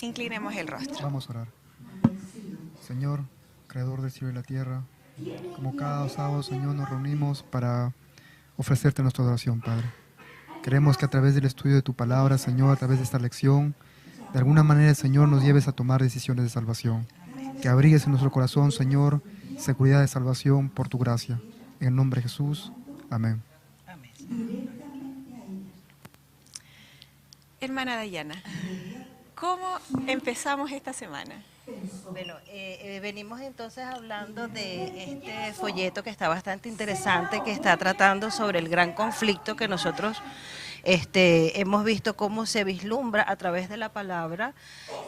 Inclinemos el rostro. Vamos a orar. Señor, Creador del cielo y la tierra, como cada sábado, Señor, nos reunimos para ofrecerte nuestra adoración, Padre. Queremos que a través del estudio de tu palabra, Señor, a través de esta lección, de alguna manera, Señor, nos lleves a tomar decisiones de salvación. Que abrigues en nuestro corazón, Señor, seguridad de salvación por tu gracia. En el nombre de Jesús. Amén. Amén. Hermana Dayana, ¿cómo empezamos esta semana? Bueno, venimos entonces hablando de este folleto que está bastante interesante, que está tratando sobre el gran conflicto que nosotros hemos visto cómo se vislumbra a través de la palabra,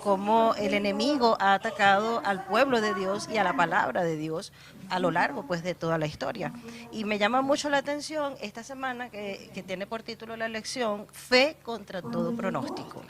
cómo el enemigo ha atacado al pueblo de Dios y a la palabra de Dios a lo largo pues de toda la historia. Y me llama mucho la atención esta semana que tiene por título la lección Fe contra todo pronóstico.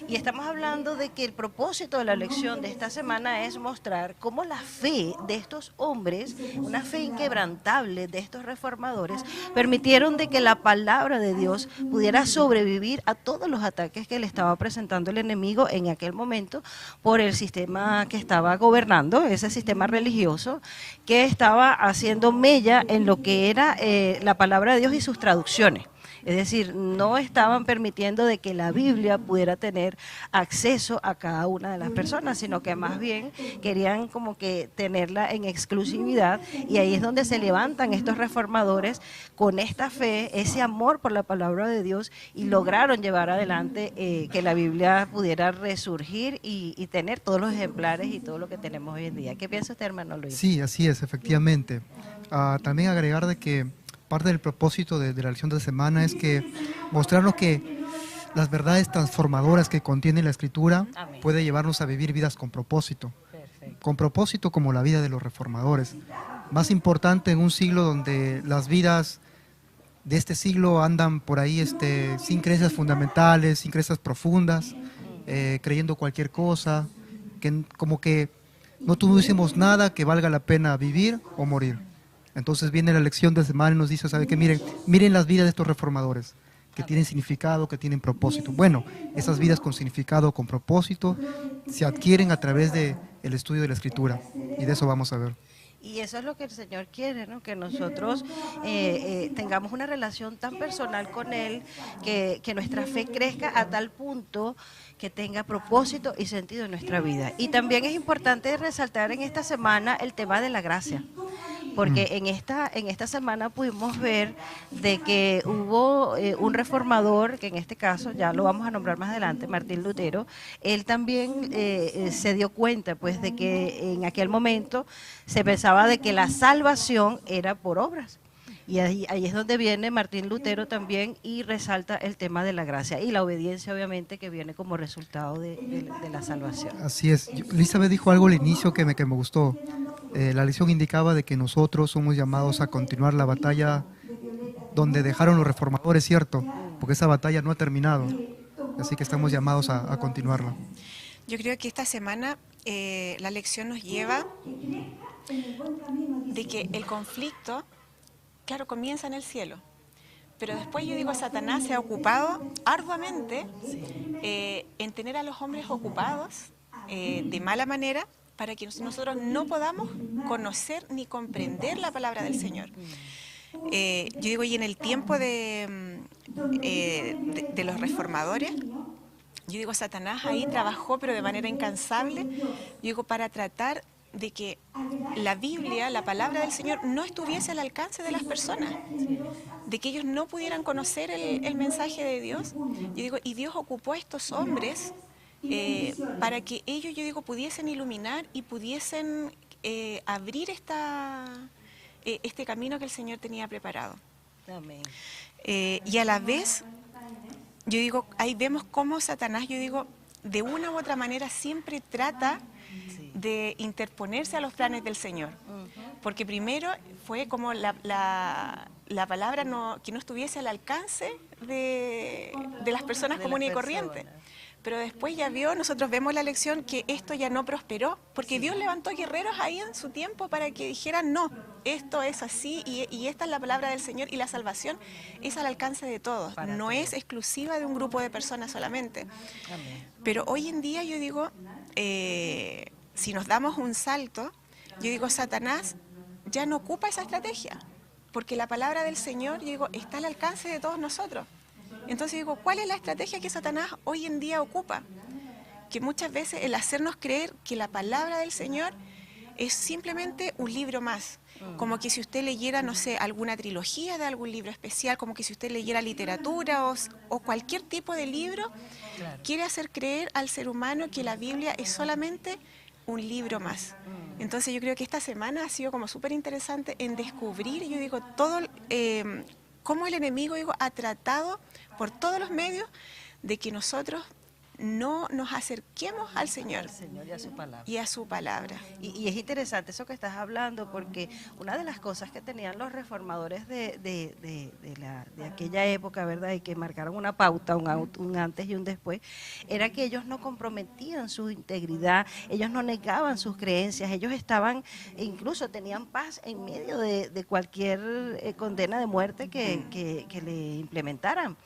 Y estamos hablando de que el propósito de la lección de esta semana es mostrar cómo la fe de estos hombres, una fe inquebrantable de estos reformadores, permitieron de que la palabra de Dios pudiera sobrevivir a todos los ataques que le estaba presentando el enemigo en aquel momento por el sistema que estaba gobernando, ese sistema religioso que estaba haciendo mella en lo que era la palabra de Dios y sus traducciones. Es decir, no estaban permitiendo de que la Biblia pudiera tener acceso a cada una de las personas, sino que más bien querían como que tenerla en exclusividad, y ahí es donde se levantan estos reformadores con esta fe, ese amor por la palabra de Dios, y lograron llevar adelante que la Biblia pudiera resurgir y tener todos los ejemplares y todo lo que tenemos hoy en día. ¿Qué piensa usted, hermano Luis? Sí, así es, efectivamente. También agregar de que parte del propósito de la lección de la semana es que mostrarnos que las verdades transformadoras que contiene la Escritura Amén. puede llevarnos a vivir vidas con propósito. Perfecto. Con propósito como la vida de los reformadores. Más importante en un siglo donde las vidas de este siglo andan por ahí sin creencias fundamentales, sin creencias profundas, creyendo cualquier cosa, que como que no tuviésemos nada que valga la pena vivir o morir. Entonces viene la lección de semana y nos dice, ¿sabe qué? Miren las vidas de estos reformadores, que tienen significado, que tienen propósito. Bueno, esas vidas con significado, con propósito, se adquieren a través del estudio de la Escritura, y de eso vamos a ver. Y eso es lo que el Señor quiere, ¿no? Que nosotros tengamos una relación tan personal con Él, que nuestra fe crezca a tal punto que tenga propósito y sentido en nuestra vida. Y también es importante resaltar en esta semana el tema de la gracia, porque en esta semana pudimos ver de que hubo un reformador, que en este caso ya lo vamos a nombrar más adelante, Martín Lutero. Él también se dio cuenta pues de que en aquel momento se pensaba de que la salvación era por obras. Y ahí es donde viene Martín Lutero también y resalta el tema de la gracia y la obediencia, obviamente, que viene como resultado de la salvación. Así es. Elizabeth dijo algo al inicio que me gustó. La lección indicaba de que nosotros somos llamados a continuar la batalla donde dejaron los reformadores, ¿cierto? Porque esa batalla no ha terminado. Así que estamos llamados a continuarla. Yo creo que esta semana la lección nos lleva de que el conflicto, claro, comienza en el cielo, pero después yo digo, Satanás se ha ocupado arduamente en tener a los hombres ocupados de mala manera para que nosotros no podamos conocer ni comprender la palabra del Señor. Yo digo, y en el tiempo de los reformadores, yo digo, Satanás ahí trabajó, pero de manera incansable, yo digo, para tratar de que la Biblia, la palabra del Señor, no estuviese al alcance de las personas, de que ellos no pudieran conocer el mensaje de Dios. Yo digo, y Dios ocupó a estos hombres para que ellos, yo digo, pudiesen iluminar y pudiesen abrir este camino que el Señor tenía preparado. Amén. Y a la vez, yo digo, ahí vemos cómo Satanás, yo digo, de una u otra manera siempre trata de interponerse a los planes del Señor. Porque primero fue como la palabra que no estuviese al alcance de las personas comunes y corrientes. pero después ya vio, nosotros vemos la lección que esto ya no prosperó, porque Dios levantó guerreros ahí en su tiempo para que dijeran, no, esto es así y esta es la palabra del Señor y la salvación es al alcance de todos, no es exclusiva de un grupo de personas solamente. Amén. Pero hoy en día yo digo, si nos damos un salto, yo digo, Satanás ya no ocupa esa estrategia, porque la palabra del Señor, yo digo, está al alcance de todos nosotros. Entonces digo, ¿cuál es la estrategia que Satanás hoy en día ocupa? Que muchas veces el hacernos creer que la palabra del Señor es simplemente un libro más. Como que si usted leyera, no sé, alguna trilogía de algún libro especial, como que si usted leyera literatura o cualquier tipo de libro, Claro. quiere hacer creer al ser humano que la Biblia es solamente un libro más. Entonces yo creo que esta semana ha sido como súper interesante en descubrir, yo digo, todo cómo el enemigo, digo, ha tratado por todos los medios de que nosotros no nos acerquemos al Señor Al Señor y a su palabra. y a su palabra. Y es interesante eso que estás hablando, porque una de las cosas que tenían los reformadores de aquella época, ¿verdad? Y que marcaron una pauta, un antes y un después, era que ellos no comprometían su integridad, ellos no negaban sus creencias, ellos estaban, e incluso tenían paz en medio de cualquier condena de muerte que le implementaran.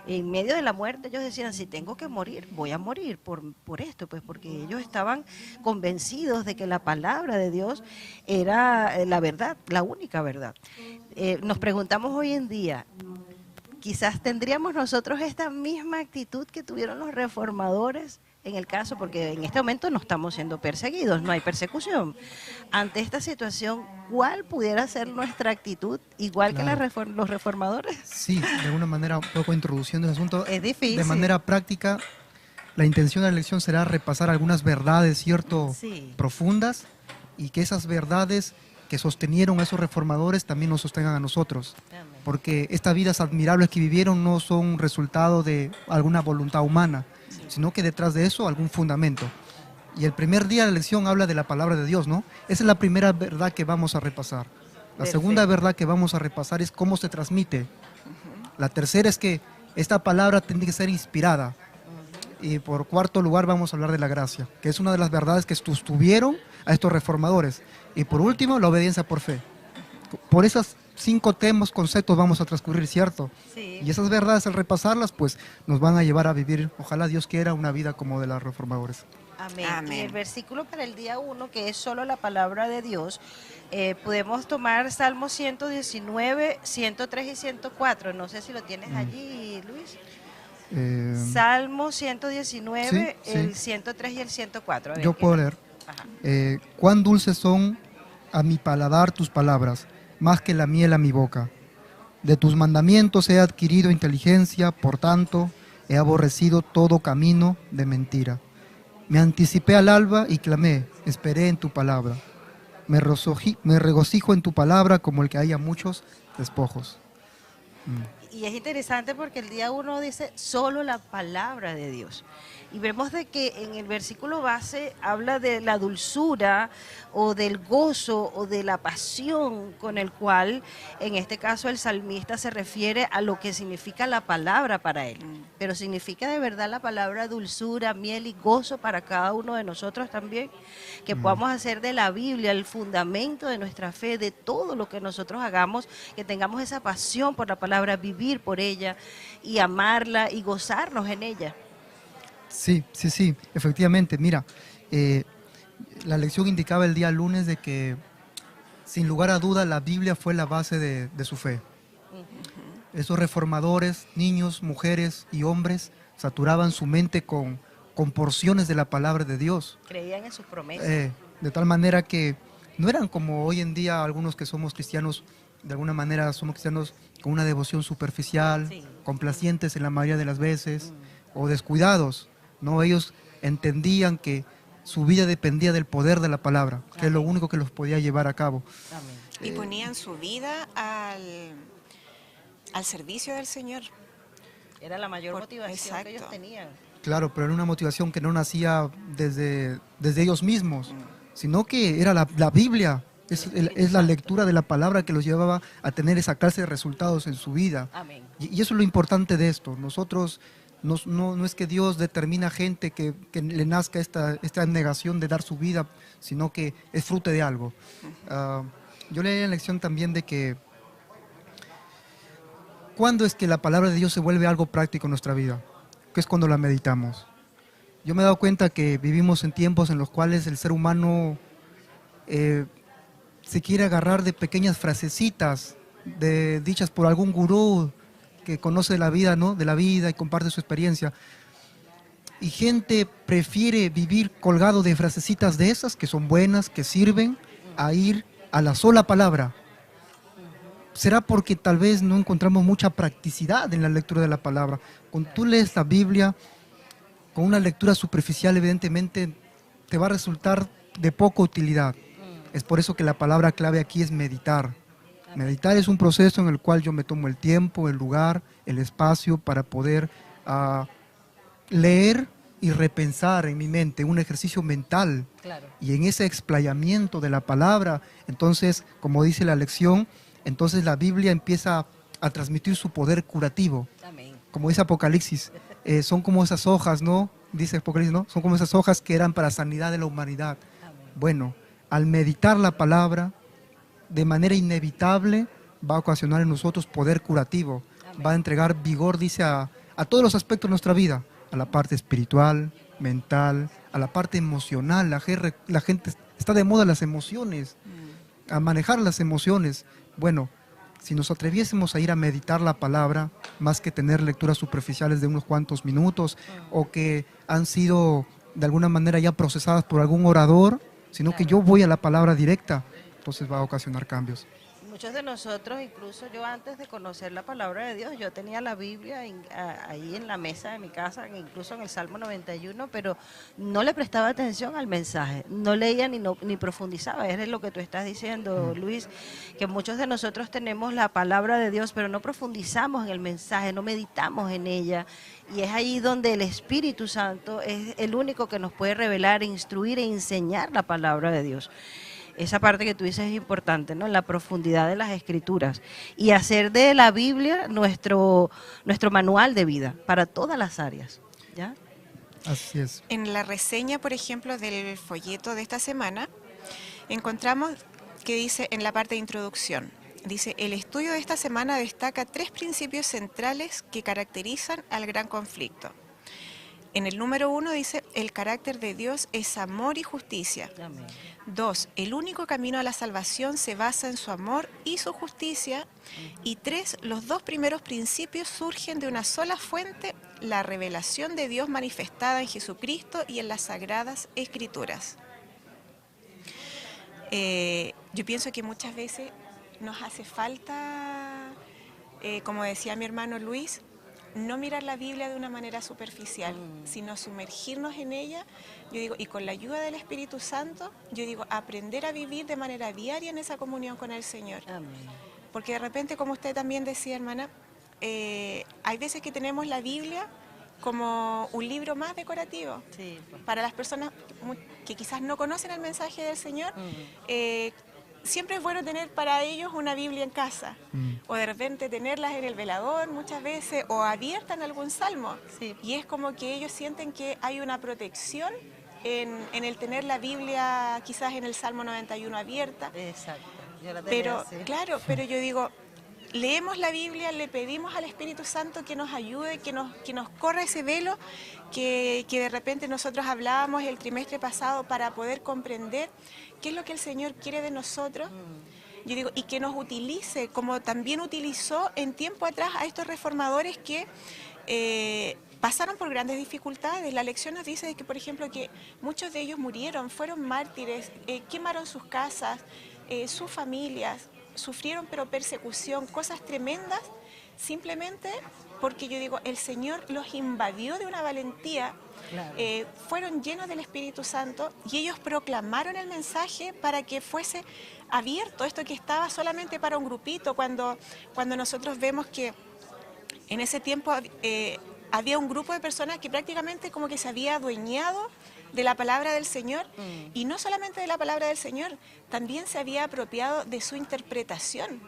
En medio de la muerte ellos decían, si tengo que morir, voy a morir por esto, pues porque ellos estaban convencidos de que la palabra de Dios era la verdad, la única verdad. Nos preguntamos hoy en día, quizás tendríamos nosotros esta misma actitud que tuvieron los reformadores en el caso, porque en este momento no estamos siendo perseguidos, no hay persecución. Ante esta situación, ¿cuál pudiera ser nuestra actitud, igual que los reformadores? Sí, de alguna manera, un poco introduciendo el asunto. Es difícil. De manera práctica, la intención de la lección será repasar algunas verdades, ¿cierto?, Sí. profundas, y que esas verdades que sostenieron a esos reformadores también nos sostengan a nosotros. Amén. Porque estas vidas admirables que vivieron no son resultado de alguna voluntad humana, sino que detrás de eso algún fundamento. Y el primer día de la lección habla de la palabra de Dios, ¿no? Esa es la primera verdad que vamos a repasar. La segunda verdad que vamos a repasar es cómo se transmite. La tercera es que esta palabra tiene que ser inspirada. Y por cuarto lugar vamos a hablar de la gracia, que es una de las verdades que sostuvieron a estos reformadores. Y por último, la obediencia por fe. Por esas 5 temas, conceptos vamos a transcurrir, ¿cierto? Sí. Y esas verdades, al repasarlas, pues nos van a llevar a vivir, ojalá Dios quiera, una vida como de los reformadores. Amén. Amén. Y el versículo para el día 1, que es solo la palabra de Dios, podemos tomar Salmo 119, 103 y 104. No sé si lo tienes allí, Luis. Salmo 119, sí, sí. el 103 y el 104. A ver, Yo ¿qué puedo tal? leer. Ajá. Cuán dulces son a mi paladar tus palabras, más que la miel a mi boca. De tus mandamientos he adquirido inteligencia, por tanto he aborrecido todo camino de mentira. Me anticipé al alba y clamé, esperé en tu palabra. Me regocijo en tu palabra como el que haya muchos despojos. Y es interesante porque el día 1 dice solo la palabra de Dios. Y vemos de que en el versículo base habla de la dulzura o del gozo o de la pasión con el cual, en este caso, el salmista se refiere a lo que significa la palabra para él. Pero significa de verdad la palabra dulzura, miel y gozo para cada uno de nosotros también, que podamos hacer de la Biblia el fundamento de nuestra fe, de todo lo que nosotros hagamos, que tengamos esa pasión por la palabra, vivir por ella y amarla y gozarnos en ella. Sí, sí, sí, efectivamente. Mira, la lección indicaba el día lunes de que, sin lugar a duda, la Biblia fue la base de su fe. Esos reformadores, niños, mujeres y hombres, saturaban su mente con porciones de la palabra de Dios. Creían en sus promesas. De tal manera que no eran como hoy en día algunos que somos cristianos, de alguna manera somos cristianos con una devoción superficial, Sí. complacientes en la mayoría de las veces, o descuidados. No, ellos entendían que su vida dependía del poder de la palabra, que es lo único que los podía llevar a cabo. Amén. Y ponían su vida al servicio del Señor. Era la mayor motivación exacto. que ellos tenían. Claro, pero era una motivación que no nacía desde ellos mismos, sino que era la Biblia, es la lectura de la palabra que los llevaba a tener esa clase de resultados en su vida. Amén. Y eso es lo importante de esto. Nosotros No es que Dios determina gente que le nazca esta negación de dar su vida, sino que es fruto de algo. Yo leí en la lección también de que ¿cuándo es que la palabra de Dios se vuelve algo práctico en nuestra vida? Que es cuando la meditamos. Yo me he dado cuenta que vivimos en tiempos en los cuales el ser humano se quiere agarrar de pequeñas frasecitas dichas por algún gurú que conoce la vida, ¿no? De la vida y comparte su experiencia. Y gente prefiere vivir colgado de frasecitas de esas que son buenas, que sirven, a ir a la sola palabra. ¿Será porque tal vez no encontramos mucha practicidad en la lectura de la palabra? Cuando tú lees la Biblia con una lectura superficial, evidentemente te va a resultar de poca utilidad. Es por eso que la palabra clave aquí es meditar. Meditar es un proceso en el cual yo me tomo el tiempo, el lugar, el espacio para poder leer y repensar en mi mente, un ejercicio mental. Claro. Y en ese explayamiento de la palabra, entonces, como dice la lección, entonces la Biblia empieza a transmitir su poder curativo. Amén. Como dice Apocalipsis, son como esas hojas, ¿no? Dice Apocalipsis, ¿no? Son como esas hojas que eran para sanidad de la humanidad. Amén. Bueno, al meditar la palabra, de manera inevitable, va a ocasionar en nosotros poder curativo. Amén. Va a entregar vigor, dice, a todos los aspectos de nuestra vida, a la parte espiritual, mental, a la parte emocional. La gente está de moda las emociones, a manejar las emociones. Bueno, si nos atreviésemos a ir a meditar la palabra, más que tener lecturas superficiales de unos cuantos minutos, o que han sido de alguna manera ya procesadas por algún orador, sino que yo voy a la palabra directa, entonces va a ocasionar cambios. Muchos de nosotros, incluso yo antes de conocer la palabra de Dios, yo tenía la Biblia ahí en la mesa de mi casa, incluso en el Salmo 91, pero no le prestaba atención al mensaje, no leía ni profundizaba. Es lo que tú estás diciendo, Luis, que muchos de nosotros tenemos la palabra de Dios, pero no profundizamos en el mensaje, no meditamos en ella. Y es ahí donde el Espíritu Santo es el único que nos puede revelar, instruir e enseñar la palabra de Dios. Esa parte que tú dices es importante, ¿no? La profundidad de las escrituras y hacer de la Biblia nuestro manual de vida para todas las áreas, ¿ya? Así es. En la reseña, por ejemplo, del folleto de esta semana, encontramos que dice en la parte de introducción, dice, el estudio de esta semana destaca 3 principios centrales que caracterizan al gran conflicto. En el número 1 dice, el carácter de Dios es amor y justicia. Amén. 2, el único camino a la salvación se basa en su amor y su justicia. Y 3, los 2 primeros principios surgen de una sola fuente, la revelación de Dios manifestada en Jesucristo y en las Sagradas Escrituras. Yo pienso que muchas veces nos hace falta, como decía mi hermano Luis, no mirar la Biblia de una manera superficial, sino sumergirnos en ella, yo digo, y con la ayuda del Espíritu Santo, yo digo, aprender a vivir de manera diaria en esa comunión con el Señor. Amén. Porque de repente, como usted también decía, hermana, hay veces que tenemos la Biblia como un libro más decorativo. Sí, pues. Para las personas que quizás no conocen el mensaje del Señor, siempre es bueno tener para ellos una Biblia en casa, o de repente tenerlas en el velador muchas veces, o abierta en algún salmo. Sí. Y es como que ellos sienten que hay una protección en el tener la Biblia quizás en el Salmo 91 abierta. Exacto. Yo la tenía Pero, así. claro, pero yo digo, leemos la Biblia, le pedimos al Espíritu Santo que nos ayude, que nos corra ese velo que de repente nosotros hablábamos el trimestre pasado para poder comprender qué es lo que el Señor quiere de nosotros. Yo digo, y que nos utilice, como también utilizó en tiempo atrás a estos reformadores que pasaron por grandes dificultades. La lección nos dice que, por ejemplo, que muchos de ellos murieron, fueron mártires, quemaron sus casas, sus familias, sufrieron pero persecución, cosas tremendas, simplemente porque yo digo, el Señor los invadió de una valentía. Claro. Fueron llenos del Espíritu Santo y ellos proclamaron el mensaje para que fuese abierto, esto que estaba solamente para un grupito, cuando nosotros vemos que en ese tiempo había un grupo de personas que prácticamente como que se había adueñado de la palabra del Señor, y no solamente de la palabra del Señor, también se había apropiado de su interpretación.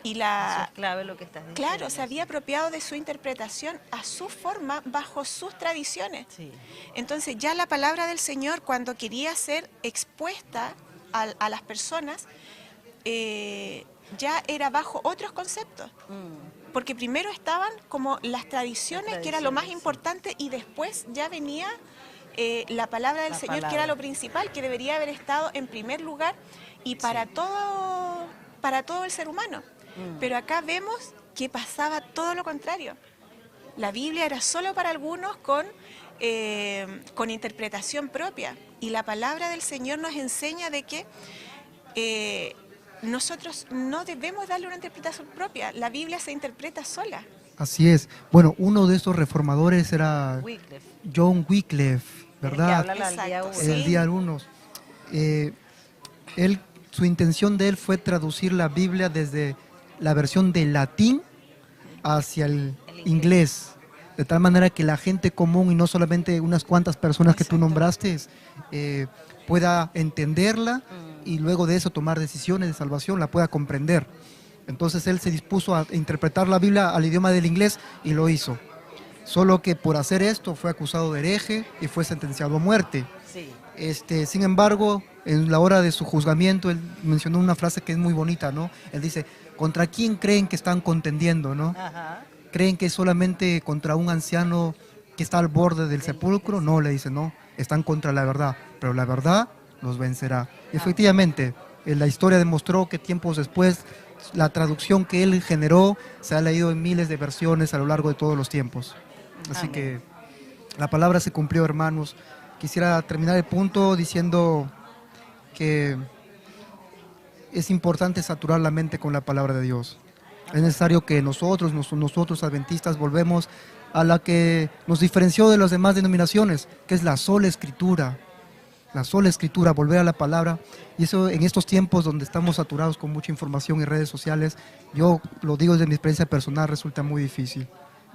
Y Eso es clave lo que estás diciendo. claro, se había apropiado de su interpretación a su forma, bajo sus tradiciones. Sí. Entonces ya la palabra del Señor, cuando quería ser expuesta a las personas, ya era bajo otros conceptos. Porque primero estaban como las tradiciones, que era lo más sí. importante, y después ya venía la palabra del La Señor, que palabra. era lo principal, que debería haber estado en primer lugar y para todo el ser humano. Pero acá vemos que pasaba todo lo contrario. La Biblia era solo para algunos con interpretación propia. Y la palabra del Señor nos enseña de que nosotros no debemos darle una interpretación propia. La Biblia se interpreta sola. Así es. Bueno, uno de estos reformadores era Wycliffe, John Wycliffe, que ¿verdad? habla al día Exacto, uno. sí. El día 1. Su intención de él fue traducir la Biblia desde la versión del latín hacia el inglés, de tal manera que la gente común y no solamente unas cuantas personas que tú nombraste pueda entenderla y luego de eso tomar decisiones de salvación, la pueda comprender. Entonces él se dispuso a interpretar la Biblia al idioma del inglés y lo hizo. Solo que por hacer esto fue acusado de hereje y fue sentenciado a muerte. Sí. Sin embargo, en la hora de su juzgamiento, él mencionó una frase que es muy bonita, ¿no? Él dice, ¿contra quién creen que están contendiendo, no? Ajá. ¿Creen que es solamente contra un anciano que está al borde del sepulcro? No, le dice, no, están contra la verdad, pero la verdad los vencerá. Y efectivamente, la historia demostró que tiempos después, la traducción que él generó se ha leído en miles de versiones a lo largo de todos los tiempos. Así Amén. que la palabra se cumplió, hermanos. Quisiera terminar el punto diciendo que es importante saturar la mente con la palabra de Dios. Es necesario que nosotros adventistas, volvemos a la que nos diferenció de las demás denominaciones, que es la sola escritura. La sola escritura, volver a la palabra. Y eso en estos tiempos donde estamos saturados con mucha información y redes sociales, yo lo digo desde mi experiencia personal, resulta muy difícil.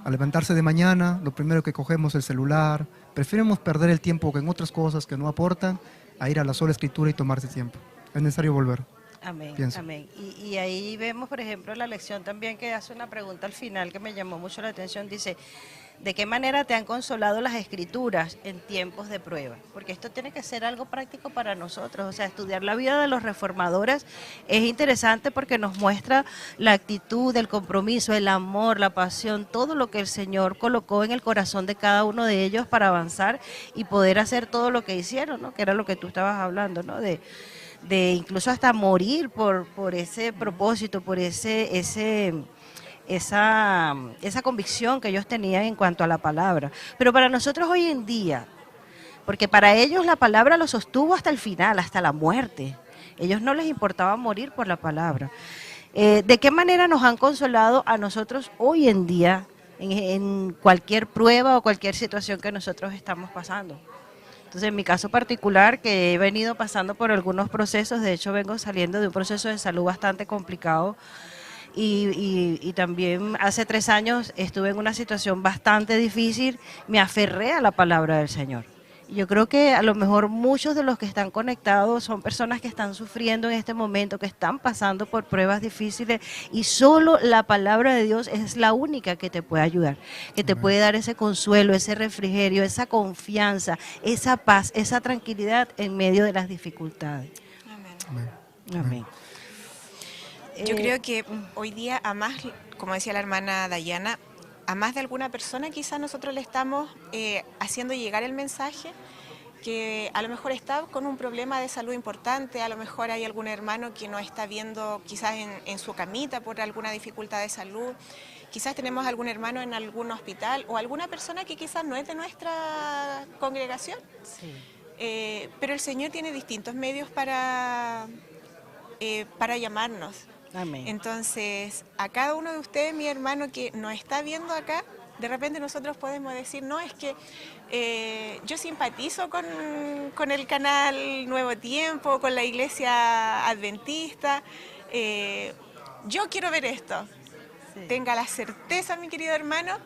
Al levantarse de mañana, lo primero que cogemos es el celular. Preferimos perder el tiempo en otras cosas que no aportan a ir a la sola escritura y tomarse tiempo. Es necesario volver. Amén, Pienso. amén. Y ahí vemos, por ejemplo, la lección también que hace una pregunta al final que me llamó mucho la atención. Dice, ¿de qué manera te han consolado las escrituras en tiempos de prueba? Porque esto tiene que ser algo práctico para nosotros. O sea, estudiar la vida de los reformadores es interesante porque nos muestra la actitud, el compromiso, el amor, la pasión, todo lo que el Señor colocó en el corazón de cada uno de ellos para avanzar y poder hacer todo lo que hicieron, ¿no? Que era lo que tú estabas hablando, ¿no? De incluso hasta morir por ese propósito, por esa convicción que ellos tenían en cuanto a la palabra. Pero para nosotros hoy en día, porque para ellos la palabra los sostuvo hasta el final, hasta la muerte. Ellos no les importaba morir por la palabra. ¿De qué manera nos han consolado a nosotros hoy en día en cualquier prueba o cualquier situación que nosotros estamos pasando? Entonces, en mi caso particular, que he venido pasando por algunos procesos, de hecho vengo saliendo de un proceso de salud bastante complicado y también hace 3 años estuve en una situación bastante difícil, me aferré a la palabra del Señor. Yo creo que a lo mejor muchos de los que están conectados son personas que están sufriendo en este momento, que están pasando por pruebas difíciles y solo la palabra de Dios es la única que te puede ayudar, que te puede dar ese consuelo, ese refrigerio, esa confianza, esa paz, esa tranquilidad en medio de las dificultades. Amén. Amén. Yo creo que hoy día, a más, como decía la hermana Dayana, a más de alguna persona quizás nosotros le estamos haciendo llegar el mensaje que a lo mejor está con un problema de salud importante, a lo mejor hay algún hermano que nos está viendo quizás en su camita por alguna dificultad de salud, quizás tenemos algún hermano en algún hospital o alguna persona que quizás no es de nuestra congregación. Sí. Pero el Señor tiene distintos medios para llamarnos. Amén. Entonces, a cada uno de ustedes, mi hermano que nos está viendo acá, de repente nosotros podemos decir, no, es que yo simpatizo con el canal Nuevo Tiempo, con la iglesia adventista, yo quiero ver esto. Sí. Tenga la certeza, mi querido hermano,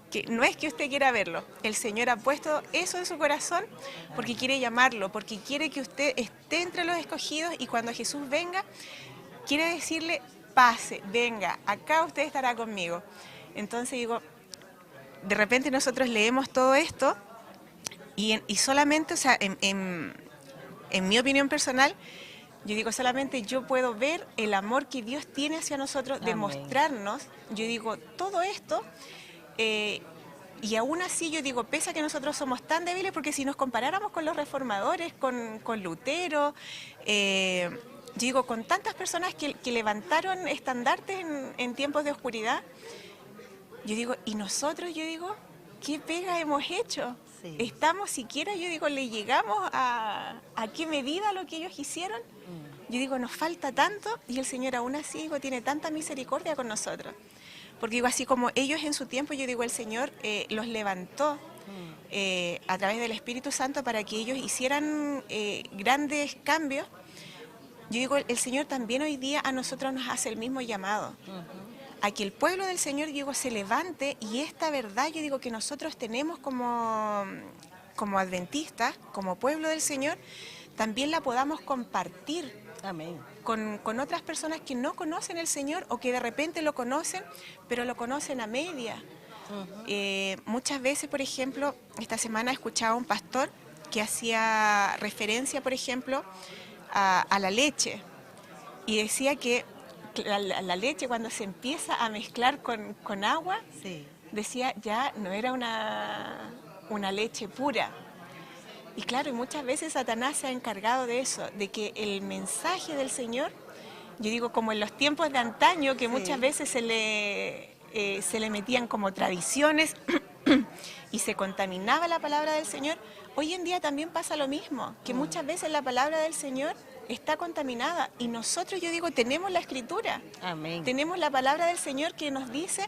que no es que usted quiera verlo, el Señor ha puesto eso en su corazón porque quiere llamarlo, porque quiere que usted esté entre los escogidos y cuando Jesús venga, quiere decirle, pase, venga, acá usted estará conmigo. Entonces digo, de repente nosotros leemos todo esto y solamente, o sea, en mi opinión personal, yo digo, solamente yo puedo ver el amor que Dios tiene hacia nosotros, Amén. demostrarnos, yo digo, todo esto, y aún así yo digo, pese a que nosotros somos tan débiles, porque si nos comparáramos con los reformadores, con Lutero, yo digo, con tantas personas que levantaron estandartes en tiempos de oscuridad, yo digo, y nosotros, yo digo, ¿qué pega hemos hecho? Sí. Estamos siquiera, yo digo, le llegamos a qué medida lo que ellos hicieron. Yo digo, nos falta tanto y el Señor aún así, digo, tiene tanta misericordia con nosotros. Porque digo, así como ellos en su tiempo, yo digo, el Señor los levantó a través del Espíritu Santo para que ellos hicieran grandes cambios. Yo digo, el Señor también hoy día a nosotros nos hace el mismo llamado. A que el pueblo del Señor, yo digo, se levante y esta verdad, yo digo, que nosotros tenemos como adventistas, como pueblo del Señor, también la podamos compartir. Amén. Con otras personas que no conocen el Señor o que de repente lo conocen, pero lo conocen a media. Muchas veces, por ejemplo, esta semana escuchaba a un pastor que hacía referencia, por ejemplo, a la leche y decía que la leche cuando se empieza a mezclar con agua, Sí. decía ya no era una leche pura. Y claro, y muchas veces Satanás se ha encargado de eso, de que el mensaje del Señor, yo digo como en los tiempos de antaño, que muchas veces se le metían como tradiciones y se contaminaba la palabra del Señor, hoy en día también pasa lo mismo, que muchas veces la palabra del Señor está contaminada y nosotros, yo digo, tenemos la Escritura, Amén. tenemos la palabra del Señor que nos dice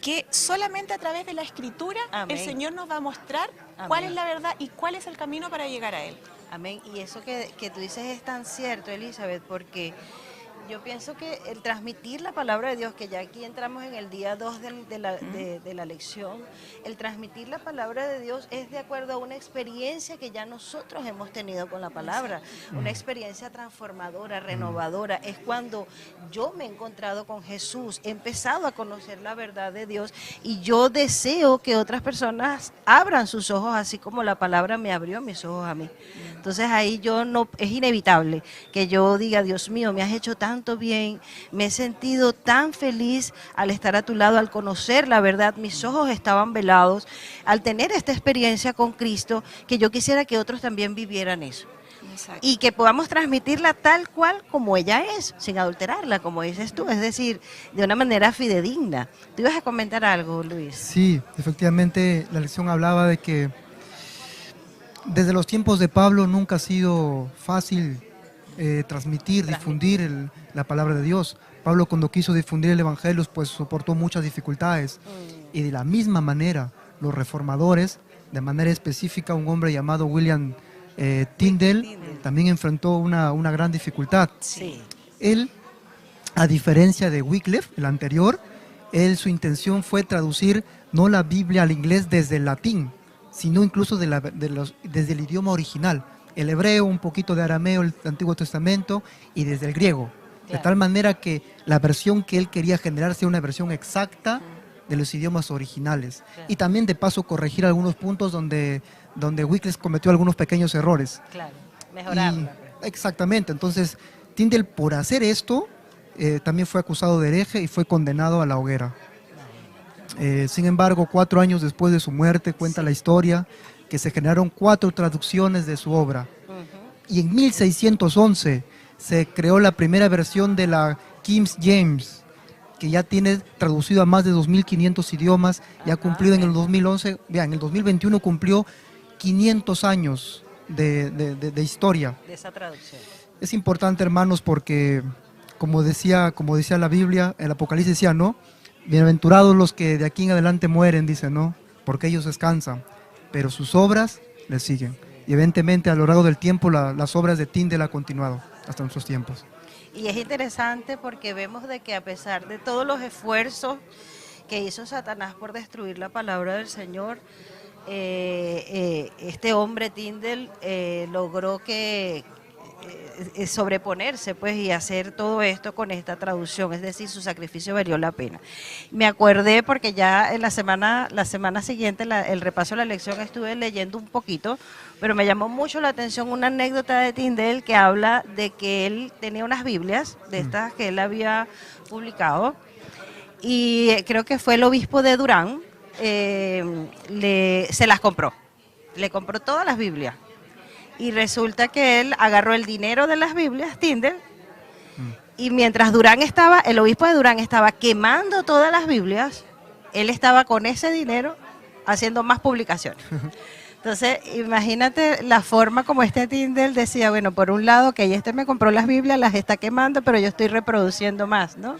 que solamente a través de la Escritura Amén. el Señor nos va a mostrar cuál es la verdad y cuál es el camino para llegar a Él. Amén. Y eso que tú dices es tan cierto, Elizabeth, porque yo pienso que el transmitir la palabra de Dios, que ya aquí entramos en el día 2 de la lección, el transmitir la palabra de Dios es de acuerdo a una experiencia que ya nosotros hemos tenido con la palabra, una experiencia transformadora, renovadora. Es cuando yo me he encontrado con Jesús, he empezado a conocer la verdad de Dios y yo deseo que otras personas abran sus ojos así como la palabra me abrió mis ojos a mí. Entonces ahí es inevitable que yo diga, Dios mío, me has hecho tanto bien, me he sentido tan feliz al estar a tu lado, al conocer la verdad, mis ojos estaban velados, al tener esta experiencia con Cristo, que yo quisiera que otros también vivieran eso. Exacto. Y que podamos transmitirla tal cual como ella es, sin adulterarla, como dices tú, es decir, de una manera fidedigna. ¿Tú ibas a comentar algo, Luis? Sí, efectivamente la lección hablaba de que desde los tiempos de Pablo nunca ha sido fácil transmitir, difundir la palabra de Dios. Pablo cuando quiso difundir el Evangelio pues soportó muchas dificultades y de la misma manera los reformadores, de manera específica un hombre llamado William Tyndale también enfrentó una gran dificultad. Sí. Él, a diferencia de Wycliffe, el anterior, su intención fue traducir no la Biblia al inglés desde el latín, sino incluso desde el idioma original, el hebreo, un poquito de arameo, el Antiguo Testamento, y desde el griego. De tal manera que la versión que él quería generar sea una versión exacta de los idiomas originales. Y también de paso corregir algunos puntos donde Wycliffe cometió algunos pequeños errores. Claro, mejorarla. Exactamente, entonces Tyndale por hacer esto también fue acusado de hereje y fue condenado a la hoguera. Sin embargo, 4 años después de su muerte, cuenta la historia, que se generaron 4 traducciones de su obra. Y en 1611 se creó la primera versión de la King James, que ya tiene traducido a más de 2.500 idiomas, y ha cumplido en el 2011, en el 2021 cumplió 500 años de historia. De esa traducción. Es importante, hermanos, porque como decía la Biblia, el Apocalipsis decía, ¿no? Bienaventurados los que de aquí en adelante mueren, dice, ¿no? Porque ellos descansan, pero sus obras les siguen. Y evidentemente a lo largo del tiempo las obras de Tyndale han continuado hasta nuestros tiempos. Y es interesante porque vemos de que a pesar de todos los esfuerzos que hizo Satanás por destruir la palabra del Señor, este hombre Tyndale logró que sobreponerse pues y hacer todo esto con esta traducción, es decir, su sacrificio valió la pena. Me acordé porque ya en la semana siguiente, el repaso de la lección, estuve leyendo un poquito, pero me llamó mucho la atención una anécdota de Tyndale que habla de que él tenía unas Biblias de estas que él había publicado, y creo que fue el obispo de Durán, se las compró, le compró todas las Biblias. Y resulta que él agarró el dinero de las Biblias, Tyndale, y mientras el obispo de Durán estaba quemando todas las Biblias, él estaba con ese dinero haciendo más publicaciones. Entonces, imagínate la forma como Tyndale decía, bueno, por un lado, que me compró las Biblias, las está quemando, pero yo estoy reproduciendo más, ¿no?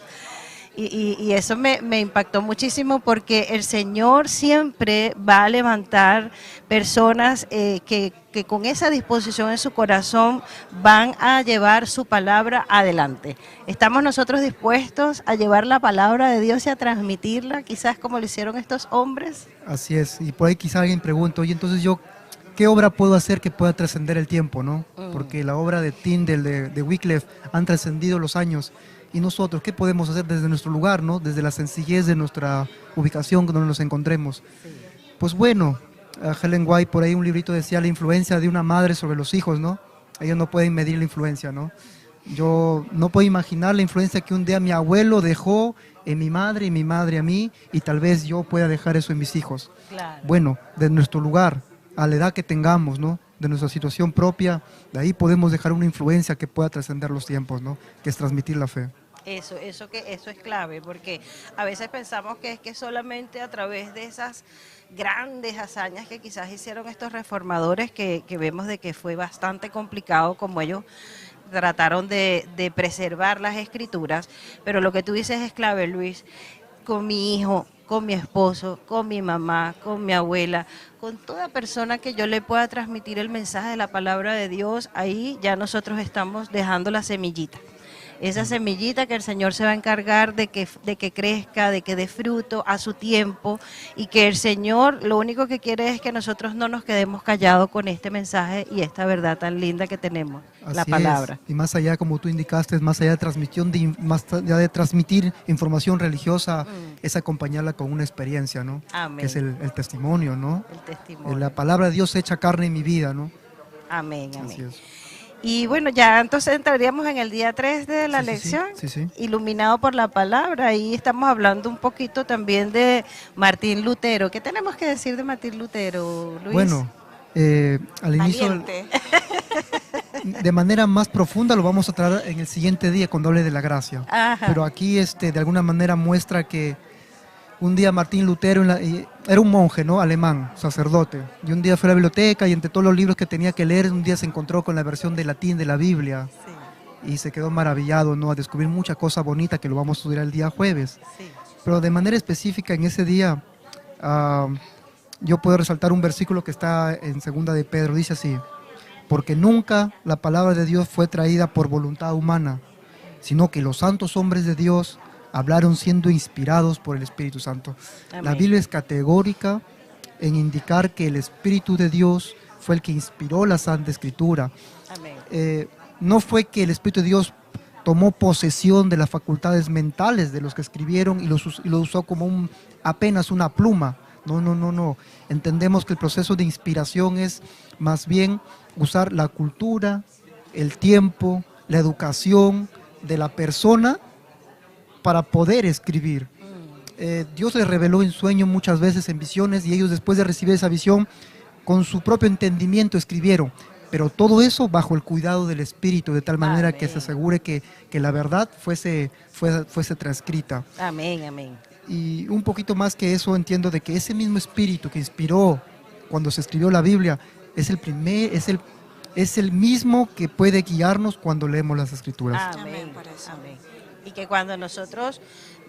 Y eso me impactó muchísimo porque el Señor siempre va a levantar personas que con esa disposición en su corazón van a llevar su palabra adelante. ¿Estamos nosotros dispuestos a llevar la palabra de Dios y a transmitirla, quizás como lo hicieron estos hombres? Así es, y por ahí quizá alguien pregunta, oye, entonces yo, ¿qué obra puedo hacer que pueda trascender el tiempo, no? Porque la obra de Tyndale, de Wycliffe, han trascendido los años. Y nosotros, ¿qué podemos hacer desde nuestro lugar, no? Desde la sencillez de nuestra ubicación donde nos encontremos. Sí. Pues bueno, Helen White, por ahí un librito decía la influencia de una madre sobre los hijos, ¿no? Ellos no pueden medir la influencia, ¿no? Yo no puedo imaginar la influencia que un día mi abuelo dejó en mi madre y mi madre a mí, y tal vez yo pueda dejar eso en mis hijos. Claro. Bueno, de nuestro lugar, a la edad que tengamos, ¿no? De nuestra situación propia, de ahí podemos dejar una influencia que pueda trascender los tiempos, ¿no? Que es transmitir la fe. Eso es clave, porque a veces pensamos que es que solamente a través de esas grandes hazañas que quizás hicieron estos reformadores, que vemos de que fue bastante complicado como ellos trataron de preservar las escrituras, pero lo que tú dices es clave, Luis, con mi hijo, con mi esposo, con mi mamá, con mi abuela, con toda persona que yo le pueda transmitir el mensaje de la palabra de Dios, ahí ya nosotros estamos dejando la semillita. Esa semillita que el Señor se va a encargar de que crezca, de que dé fruto a su tiempo, y que el Señor lo único que quiere es que nosotros no nos quedemos callados con este mensaje y esta verdad tan linda que tenemos, la palabra. Es. Y más allá, como tú indicaste, más allá de transmitir información religiosa, es acompañarla con una experiencia, ¿no? Amén. Que es el testimonio, ¿no? El testimonio. La palabra de Dios hecha carne en mi vida, ¿no? Amén, amén. Así es. Y bueno, ya entonces entraríamos en el día 3 de la lección, sí. Iluminado por la palabra. Ahí estamos hablando un poquito también de Martín Lutero. ¿Qué tenemos que decir de Martín Lutero, Luis? Bueno, al inicio, de manera más profunda lo vamos a tratar en el siguiente día cuando hable de la gracia. Ajá. Pero aquí de alguna manera muestra que un día Martín Lutero era un monje, ¿no? Alemán, sacerdote, y un día fue a la biblioteca y entre todos los libros que tenía que leer, un día se encontró con la versión de latín de la Biblia. Sí. Y se quedó maravillado, ¿no? A descubrir mucha cosa bonita que lo vamos a estudiar el día jueves. Sí. Pero de manera específica en ese día yo puedo resaltar un versículo que está en Segunda de Pedro, dice así: porque nunca la palabra de Dios fue traída por voluntad humana, sino que los santos hombres de Dios hablaron siendo inspirados por el Espíritu Santo. Amén. La Biblia es categórica en indicar que el Espíritu de Dios fue el que inspiró la Santa Escritura. Amén. No fue que el Espíritu de Dios tomó posesión de las facultades mentales de los que escribieron y lo usó como apenas una pluma. No. Entendemos que el proceso de inspiración es más bien usar la cultura, el tiempo, la educación de la persona para poder escribir. Dios les reveló en sueños muchas veces, en visiones, y ellos después de recibir esa visión, con su propio entendimiento escribieron. Pero todo eso bajo el cuidado del Espíritu, de tal manera amén. Que se asegure que la verdad fuese transcrita. Amén, amén. Y un poquito más que eso, entiendo de que ese mismo Espíritu que inspiró cuando se escribió la Biblia es el mismo que puede guiarnos cuando leemos las Escrituras. Amén, amén. Y que cuando nosotros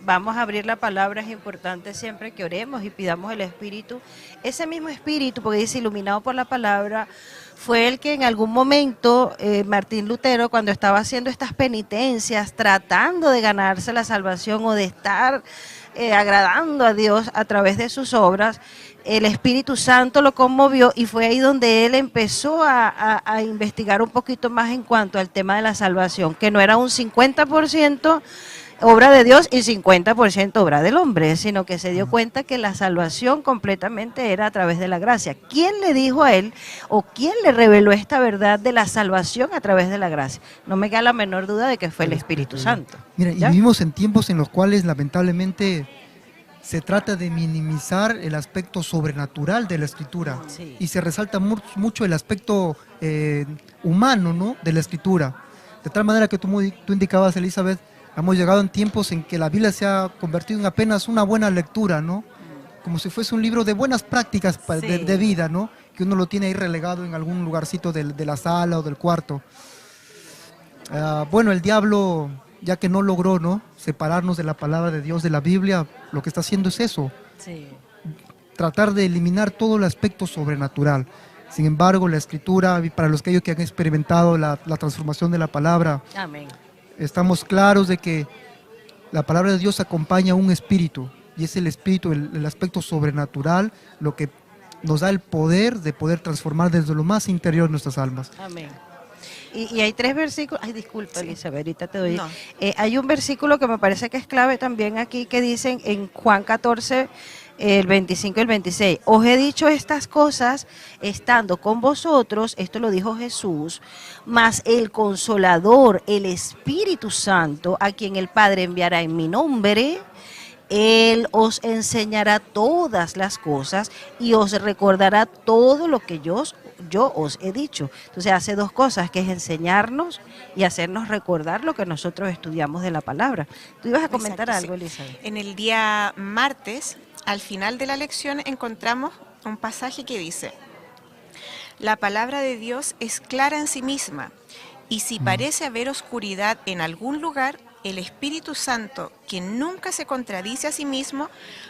vamos a abrir la palabra es importante siempre que oremos y pidamos el Espíritu. Ese mismo Espíritu, porque dice iluminado por la palabra, fue el que en algún momento Martín Lutero, cuando estaba haciendo estas penitencias, tratando de ganarse la salvación o de estar agradando a Dios a través de sus obras, el Espíritu Santo lo conmovió y fue ahí donde él empezó a investigar un poquito más en cuanto al tema de la salvación, que no era un 50% obra de Dios y 50% obra del hombre, sino que se dio cuenta que la salvación completamente era a través de la gracia. ¿Quién le dijo a él o quién le reveló esta verdad de la salvación a través de la gracia? No me queda la menor duda de que fue el Espíritu Santo. Mira, y ¿Ya? vivimos en tiempos en los cuales lamentablemente se trata de minimizar el aspecto sobrenatural de la Escritura, Sí. y se resalta mucho el aspecto humano, ¿no?, de la Escritura. De tal manera que tú indicabas, Elizabeth, hemos llegado en tiempos en que la Biblia se ha convertido en apenas una buena lectura, ¿no? Como si fuese un libro de buenas prácticas Sí. de vida, ¿no? Que uno lo tiene ahí relegado en algún lugarcito de la sala o del cuarto. Bueno, el diablo, ya que no logró, ¿no?, separarnos de la palabra de Dios, de la Biblia, lo que está haciendo es eso, Sí. tratar de eliminar todo el aspecto sobrenatural. Sin embargo, la Escritura, para los que han experimentado la transformación de la palabra, Amén. estamos claros de que la palabra de Dios acompaña a un espíritu, y es el espíritu, el aspecto sobrenatural, lo que nos da el poder de poder transformar desde lo más interior nuestras almas. Amén. Y hay 3 versículos, ay disculpa Elizabeth, ahorita te doy. No. Hay un versículo que me parece que es clave también aquí que dicen en Juan 14, el 25 y el 26. Os he dicho estas cosas estando con vosotros, esto lo dijo Jesús, mas el Consolador, el Espíritu Santo, a quien el Padre enviará en mi nombre, Él os enseñará todas las cosas y os recordará todo lo que yo os he dicho. Entonces hace 2 cosas, que es enseñarnos y hacernos recordar lo que nosotros estudiamos de la palabra. Tú ibas a comentar Exacto, algo, sí. Elizabeth. En el día martes, al final de la lección, encontramos un pasaje que dice: la palabra de Dios es clara en sí misma, y si parece haber oscuridad en algún lugar, el Espíritu Santo, que nunca se contradice a sí mismo,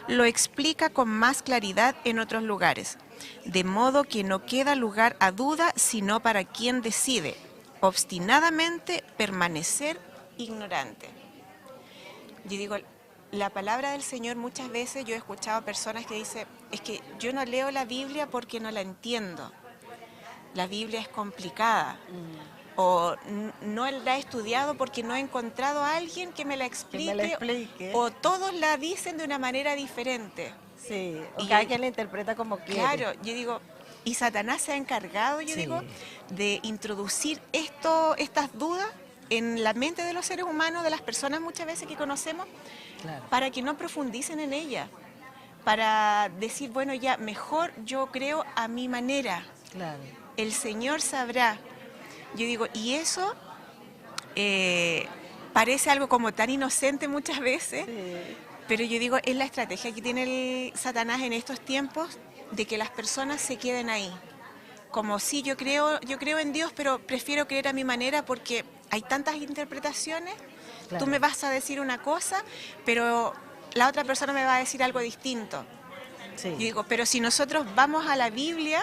lo explica con más claridad en otros lugares, de modo que no queda lugar a duda sino para quien decide obstinadamente permanecer ignorante. Yo digo, la palabra del Señor, muchas veces yo he escuchado a personas que dicen: es que yo no leo la Biblia porque no la entiendo, la Biblia es complicada, o no la he estudiado porque no he encontrado a alguien que me la explique, o todos la dicen de una manera diferente. Sí, o Y cada yo- quien la interpreta como quiere. Claro, yo digo, y Satanás se ha encargado, yo Sí. digo, de introducir estas dudas en la mente de los seres humanos, de las personas muchas veces que conocemos, Claro, para que no profundicen en ella, para decir, bueno, ya mejor yo creo a mi manera, claro. el Señor sabrá. Yo digo, y eso parece algo como tan inocente muchas veces, Sí. pero yo digo, es la estrategia que tiene el Satanás en estos tiempos, de que las personas se queden ahí. Como si yo creo en Dios, pero prefiero creer a mi manera porque hay tantas interpretaciones. Claro. Tú me vas a decir una cosa, pero la otra persona me va a decir algo distinto. Sí. Yo digo, pero si nosotros vamos a la Biblia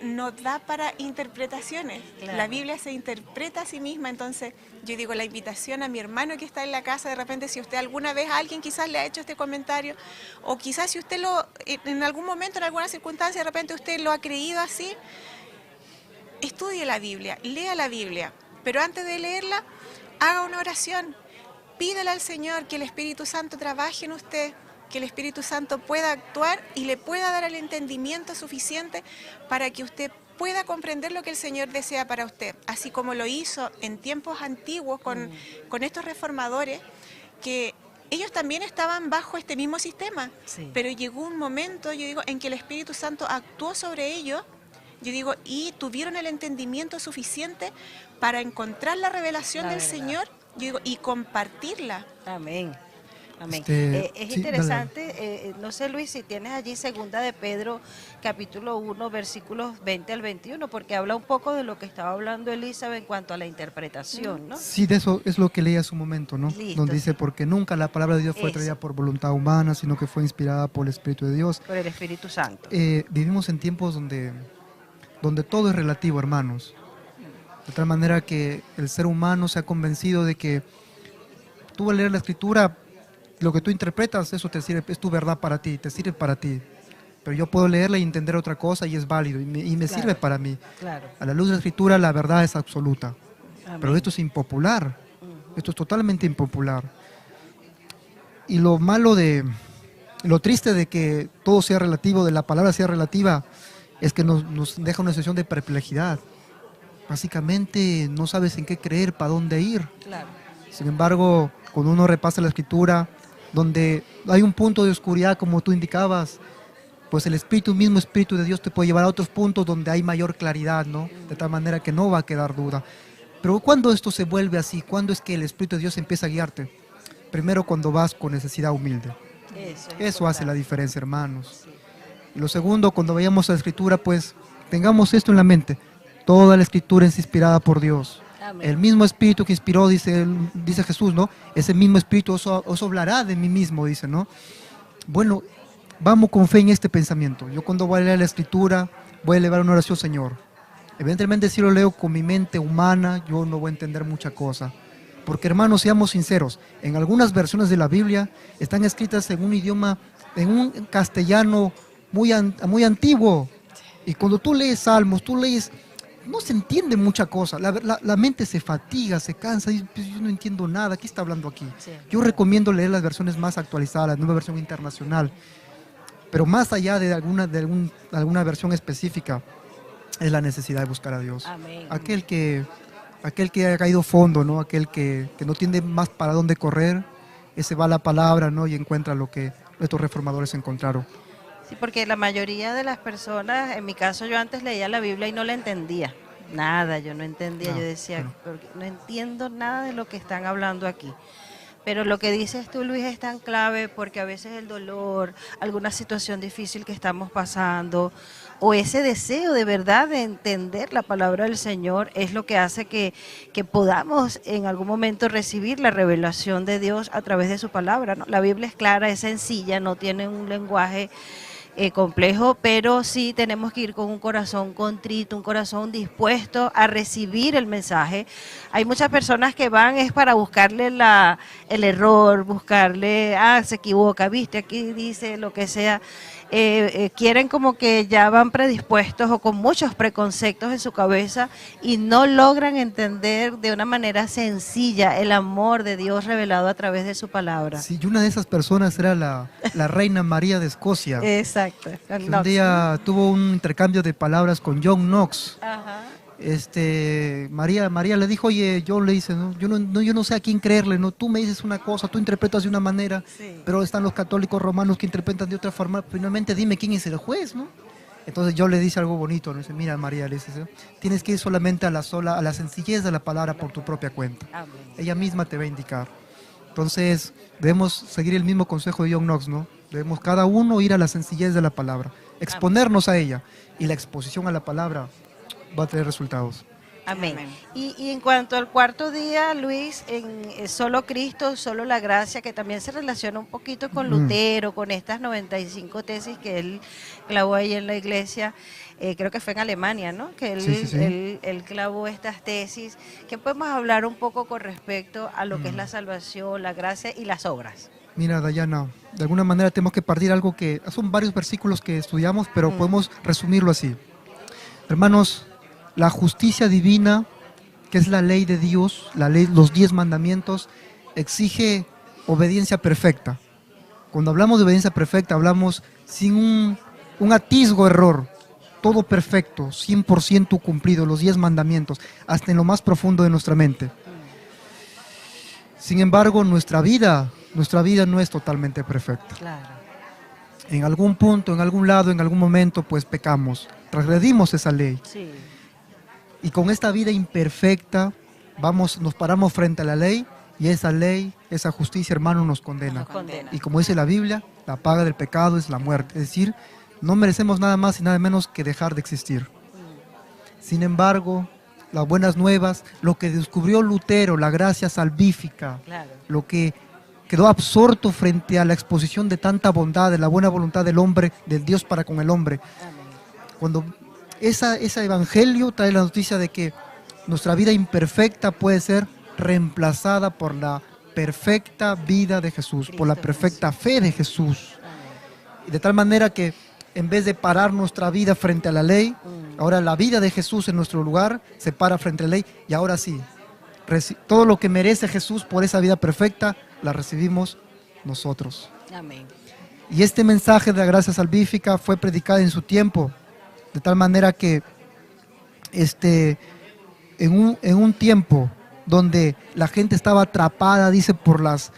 no da para interpretaciones. Claro. La Biblia se interpreta a sí misma. Entonces, yo digo, la invitación a mi hermano que está en la casa, de repente, si usted alguna vez a alguien quizás le ha hecho este comentario, o quizás si usted en algún momento, en alguna circunstancia, de repente usted lo ha creído así, estudie la Biblia, lea la Biblia, pero antes de leerla, haga una oración, pídele al Señor que el Espíritu Santo trabaje en usted, que el Espíritu Santo pueda actuar y le pueda dar el entendimiento suficiente para que usted pueda comprender lo que el Señor desea para usted, así como lo hizo en tiempos antiguos con estos reformadores, que ellos también estaban bajo este mismo sistema, Sí. pero llegó un momento, yo digo, en que el Espíritu Santo actuó sobre ellos, yo digo, y tuvieron el entendimiento suficiente para encontrar la revelación La del verdad. Señor, yo digo, y compartirla. Amén. Amén. Es Sí, interesante, no sé Luis, si tienes allí segunda de Pedro, capítulo 1, versículos 20 al 21, porque habla un poco de lo que estaba hablando Elizabeth en cuanto a la interpretación, ¿no? Sí, de eso es lo que leí hace un momento, ¿no? Listo. Donde dice, porque nunca la palabra de Dios fue Eso. traída por voluntad humana, sino que fue inspirada por el Espíritu de Dios. Por el Espíritu Santo. Vivimos en tiempos donde todo es relativo, hermanos. De tal manera que el ser humano se ha convencido de que tú al leer la Escritura lo que tú interpretas, eso te sirve, es tu verdad para ti, te sirve para ti. Pero yo puedo leerla y entender otra cosa y es válido y me Claro, sirve para mí. claro. A la luz de la Escritura la verdad es absoluta. Amén. Pero esto es impopular. Esto es totalmente impopular. Y lo triste de que todo sea relativo, de la palabra sea relativa, es que nos deja una situación de perplejidad. Básicamente no sabes en qué creer, para dónde ir. Claro. Sin embargo, cuando uno repasa la Escritura, donde hay un punto de oscuridad, como tú indicabas, pues el mismo Espíritu de Dios te puede llevar a otros puntos donde hay mayor claridad, ¿no? De tal manera que no va a quedar duda. Pero ¿cuándo esto se vuelve así? ¿Cuándo es que el Espíritu de Dios empieza a guiarte? Primero, cuando vas con necesidad humilde. Eso hace la diferencia, hermanos. Sí. Y lo segundo, cuando vayamos a la Escritura, pues tengamos esto en la mente. Toda la Escritura es inspirada por Dios. Amén. El mismo Espíritu que inspiró, dice Jesús, ¿no? Ese mismo Espíritu os hablará de mí mismo, dice, ¿no? Bueno, vamos con fe en este pensamiento. Yo cuando voy a leer la Escritura, voy a elevar una oración, Señor. Evidentemente, si lo leo con mi mente humana, yo no voy a entender mucha cosa. Porque, hermanos, seamos sinceros, en algunas versiones de la Biblia están escritas en un idioma, en un castellano muy antiguo. Y cuando tú lees Salmos, tú lees, no se entiende mucha cosa. La mente se fatiga, se cansa, y pues, yo no entiendo nada. ¿Qué está hablando aquí? Sí. Yo recomiendo leer las versiones más actualizadas, la nueva versión internacional. Pero más allá de alguna versión específica, es la necesidad de buscar a Dios. Amén. Aquel que ha caído fondo, ¿no? Aquel que no tiene más para dónde correr, ese va a la palabra, ¿no? Y encuentra lo que estos reformadores encontraron. Sí, porque la mayoría de las personas, en mi caso yo antes leía la Biblia y no la entendía. Nada, yo no entendía. No, Yo decía, no. "Porque no entiendo nada de lo que están hablando aquí". Pero lo que dices tú, Luis, es tan clave porque a veces el dolor, alguna situación difícil que estamos pasando, o ese deseo de verdad de entender la palabra del Señor es lo que hace que podamos en algún momento recibir la revelación de Dios a través de su palabra, ¿no? La Biblia es clara, es sencilla, no tiene un lenguaje complejo, pero sí tenemos que ir con un corazón contrito, un corazón dispuesto a recibir el mensaje. Hay muchas personas que van es para buscarle el error, buscarle, se equivoca, viste, aquí dice lo que sea. Quieren como que ya van predispuestos o con muchos preconceptos en su cabeza y no logran entender de una manera sencilla el amor de Dios revelado a través de su palabra. Sí, y una de esas personas era la reina María de Escocia, Exacto. que un día tuvo un intercambio de palabras con John Knox. Ajá. María le dijo, oye, John le dice, ¿no? Yo no sé a quién creerle, ¿no? Tú me dices una cosa, tú interpretas de una manera, Sí. pero están los católicos romanos que interpretan de otra forma. Finalmente dime quién es el juez, ¿no? Entonces John le dice algo bonito, ¿no? Dice, mira, María, le dice, tienes que ir solamente a la sencillez de la palabra por tu propia cuenta. Amén. Ella misma te va a indicar. Entonces debemos seguir el mismo consejo de John Knox, ¿no? Debemos cada uno ir a la sencillez de la palabra, exponernos a ella, y la exposición a la palabra va a traer resultados. Amén. Amén. Y en cuanto al cuarto día, Luis, en solo Cristo, solo la gracia, que también se relaciona un poquito con Lutero, con estas 95 tesis que él clavó ahí en la iglesia, creo que fue en Alemania, ¿no? Que él, Sí. él clavó estas tesis. ¿Qué podemos hablar un poco con respecto a lo que es la salvación, la gracia y las obras? Mira, Dayana, de alguna manera tenemos que partir algo que son varios versículos que estudiamos, pero podemos resumirlo así. Hermanos, la justicia divina, que es la ley de Dios, la ley, los 10 mandamientos, exige obediencia perfecta. Cuando hablamos de obediencia perfecta, hablamos sin un atisbo de error, todo perfecto, 100% cumplido, los 10 mandamientos, hasta en lo más profundo de nuestra mente. Sin embargo, nuestra vida no es totalmente perfecta. Claro. En algún punto, en algún lado, en algún momento, pues pecamos, transgredimos esa ley. Sí. Y con esta vida imperfecta, nos paramos frente a la ley, y esa ley, esa justicia, hermano, nos condena. Nos condena. Y como dice la Biblia, la paga del pecado es la muerte. Es decir, no merecemos nada más y nada menos que dejar de existir. Sin embargo, las buenas nuevas, lo que descubrió Lutero, la gracia salvífica, Claro. lo que quedó absorto frente a la exposición de tanta bondad, de la buena voluntad del hombre, del Dios para con el hombre. Amén. Cuando ese evangelio trae la noticia de que nuestra vida imperfecta puede ser reemplazada por la perfecta vida de Jesús, por la Cristo perfecta fe de Jesús. Y de tal manera que en vez de parar nuestra vida frente a la ley, ahora la vida de Jesús en nuestro lugar se para frente a la ley, y ahora sí, todo lo que merece Jesús por esa vida perfecta, la recibimos nosotros. Amén. Y este mensaje de la gracia salvífica fue predicado en su tiempo, de tal manera que en un tiempo donde la gente estaba atrapada, dice, por las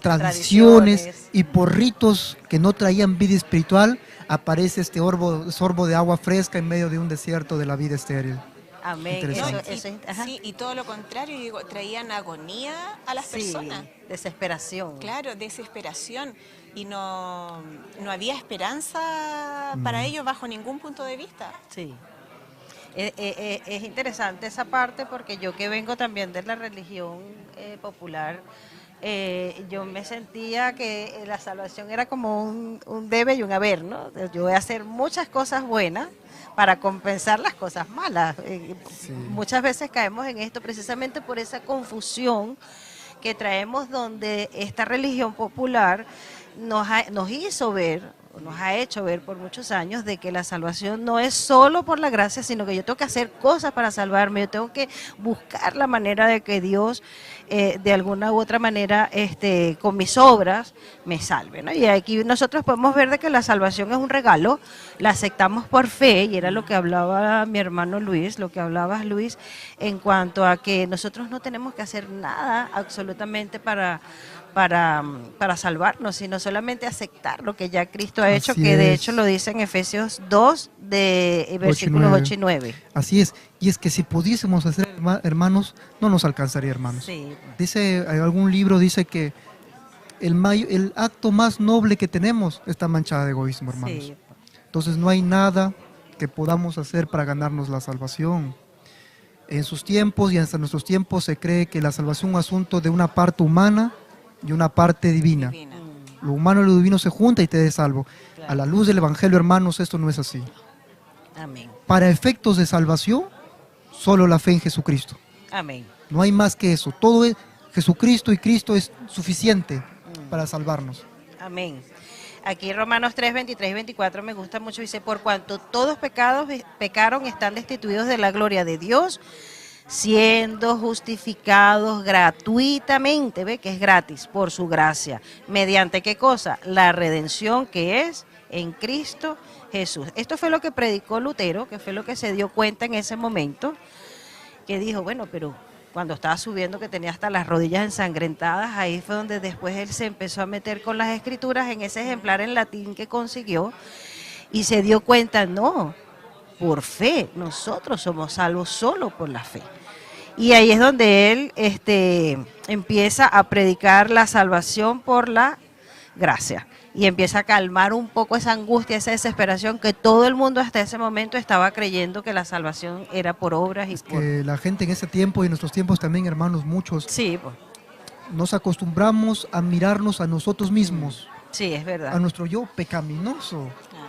tradiciones y por ritos que no traían vida espiritual, aparece este sorbo de agua fresca en medio de un desierto de la vida estéril. Amén. Interesante. Sí, y todo lo contrario, digo, traían agonía a las personas. Desesperación. Claro, desesperación. Y no había esperanza para ellos bajo ningún punto de vista. Sí. Es interesante esa parte porque yo que vengo también de la religión popular, yo me sentía que la salvación era como un debe y un haber, ¿no? Yo voy a hacer muchas cosas buenas para compensar las cosas malas. Sí. Muchas veces caemos en esto precisamente por esa confusión que traemos, donde esta religión popular nos hizo ver, nos ha hecho ver por muchos años, de que la salvación no es solo por la gracia, sino que yo tengo que hacer cosas para salvarme, yo tengo que buscar la manera de que Dios de alguna u otra manera con mis obras me salve, ¿no? Y aquí nosotros podemos ver de que la salvación es un regalo, la aceptamos por fe, y era lo que hablaba mi hermano Luis, lo que hablabas, Luis, en cuanto a que nosotros no tenemos que hacer nada absolutamente para salvarnos, sino solamente aceptar lo que ya Cristo ha hecho, Así que de es. hecho lo dice en Efesios 2, de versículos 8 y 9. Así es. Y es que si pudiésemos hacer, hermanos, no nos alcanzaría, hermanos. Sí, Dice, algún libro dice que el acto más noble que tenemos está manchado de egoísmo, hermanos. sí, Entonces no hay nada que podamos hacer para ganarnos la salvación. En sus tiempos y hasta nuestros tiempos se cree que la salvación es un asunto de una parte humana y una parte divina. Divina. Lo humano y lo divino se junta y te es salvo. Claro. A la luz del Evangelio, hermanos, esto no es así. amén, Para efectos de salvación, solo la fe en Jesucristo. amén. No hay más que eso. Todo es Jesucristo, y Cristo es suficiente para salvarnos. Amén. Aquí Romanos 3, 23 y 24 me gusta mucho, dice: por cuanto todos pecaron, están destituidos de la gloria de Dios, siendo justificados gratuitamente, ¿ve? Que es gratis, por su gracia. ¿Mediante qué cosa? La redención que es en Cristo Jesús. Esto fue lo que predicó Lutero, que fue lo que se dio cuenta en ese momento, que dijo, bueno, pero cuando estaba subiendo, que tenía hasta las rodillas ensangrentadas, ahí fue donde después él se empezó a meter con las escrituras en ese ejemplar en latín que consiguió, y se dio cuenta, no, por fe, nosotros somos salvos solo por la fe. Y ahí es donde él empieza a predicar la salvación por la gracia, y empieza a calmar un poco esa angustia, esa desesperación que todo el mundo hasta ese momento estaba creyendo que la salvación era por obras y por... Que la gente en ese tiempo y en nuestros tiempos también, hermanos, muchos, Sí, pues, nos acostumbramos a mirarnos a nosotros mismos, sí, es verdad. a nuestro yo pecaminoso. Claro.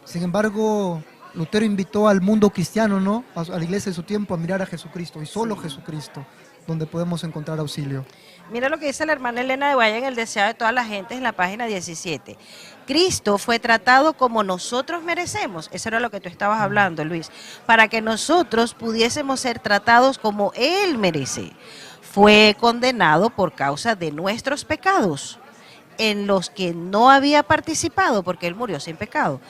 Sin embargo, Lutero invitó al mundo cristiano, ¿no?, a la iglesia de su tiempo, a mirar a Jesucristo, y solo Jesucristo, donde podemos encontrar auxilio. Mira lo que dice la hermana Elena de Valle en El Deseado de todas las gentes, en la página 17. Cristo fue tratado como nosotros merecemos, eso era lo que tú estabas hablando, Luis, para que nosotros pudiésemos ser tratados como Él merece. Fue condenado por causa de nuestros pecados, en los que no había participado, porque Él murió sin pecado,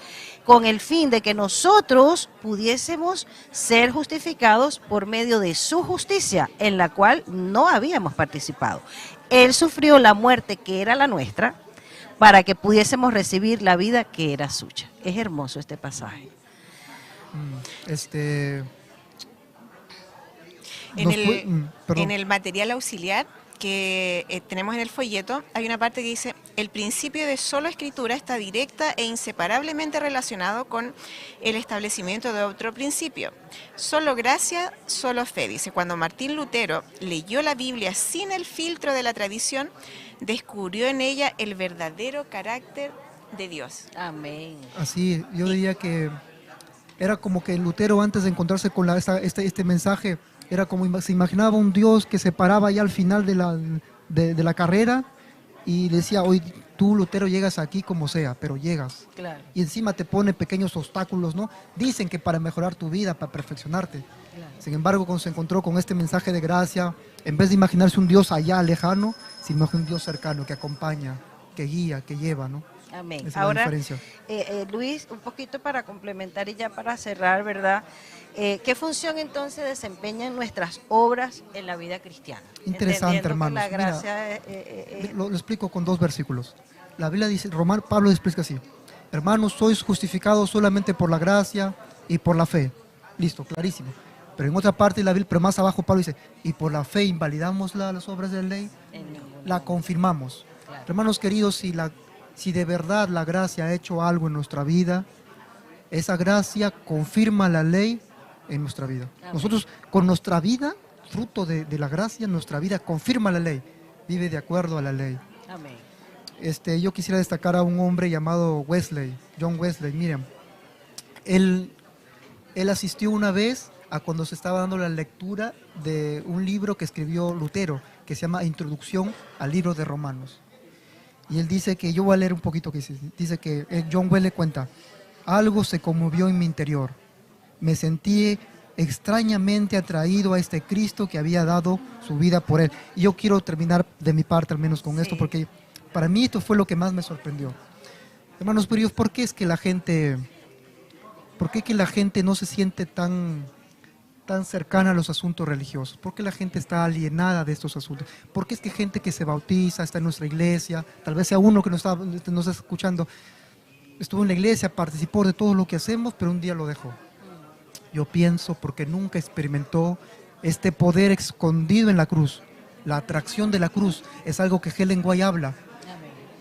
con el fin de que nosotros pudiésemos ser justificados por medio de su justicia, en la cual no habíamos participado. Él sufrió la muerte que era la nuestra, para que pudiésemos recibir la vida que era suya. Es hermoso este pasaje. Perdón. En el material auxiliar que tenemos en el folleto, hay una parte que dice: el principio de solo escritura está directa e inseparablemente relacionado con el establecimiento de otro principio. Solo gracia, solo fe. Dice, cuando Martín Lutero leyó la Biblia sin el filtro de la tradición, descubrió en ella el verdadero carácter de Dios. Amén. Así, yo diría que era como que Lutero, antes de encontrarse con este mensaje, era como se imaginaba un Dios que se paraba ya al final de la carrera y le decía, hoy tú, Lutero, llegas aquí como sea, pero llegas. Claro, Y encima te pone pequeños obstáculos, ¿no? Dicen que para mejorar tu vida, para perfeccionarte. claro. Sin embargo, cuando se encontró con este mensaje de gracia, en vez de imaginarse un Dios allá lejano, se imagina un Dios cercano que acompaña, que guía, que lleva, ¿no? Amén. Esa es la Ahora, diferencia. Luis, un poquito para complementar y ya para cerrar, ¿verdad? ¿Qué función entonces desempeñan nuestras obras en la vida cristiana? Interesante, Entendiendo que hermanos. la Mira, gracia lo explico con 2 versículos. La Biblia dice, Pablo explica así: hermanos, sois justificados solamente por la gracia y por la fe. Listo, clarísimo. Pero en otra parte de la Biblia, pero más abajo Pablo dice, y por la fe invalidamos las obras de la ley, en ningún la momento. confirmamos. Claro. Hermanos queridos, si de verdad la gracia ha hecho algo en nuestra vida, esa gracia confirma la ley en nuestra vida. Amén. Nosotros con nuestra vida, fruto de la gracia, nuestra vida confirma la ley, vive de acuerdo a la ley. Amén. Yo quisiera destacar a un hombre llamado Wesley, John Wesley. Miren, él asistió una vez a cuando se estaba dando la lectura de un libro que escribió Lutero, que se llama Introducción al libro de Romanos. Y él dice que, yo voy a leer un poquito que dice que John Wesley cuenta, algo se conmovió en mi interior. Me sentí extrañamente atraído a este Cristo que había dado su vida por él. Y yo quiero terminar de mi parte al menos con esto, porque para mí esto fue lo que más me sorprendió. Hermanos queridos, ¿por qué es que la gente, no se siente tan cercana a los asuntos religiosos? ¿Por qué la gente está alienada de estos asuntos? ¿Por qué es que gente que se bautiza, está en nuestra iglesia, tal vez sea uno que nos está escuchando, estuvo en la iglesia, participó de todo lo que hacemos, pero un día lo dejó? Yo pienso porque nunca experimentó este poder escondido en la cruz. La atracción de la cruz es algo que Helen White habla.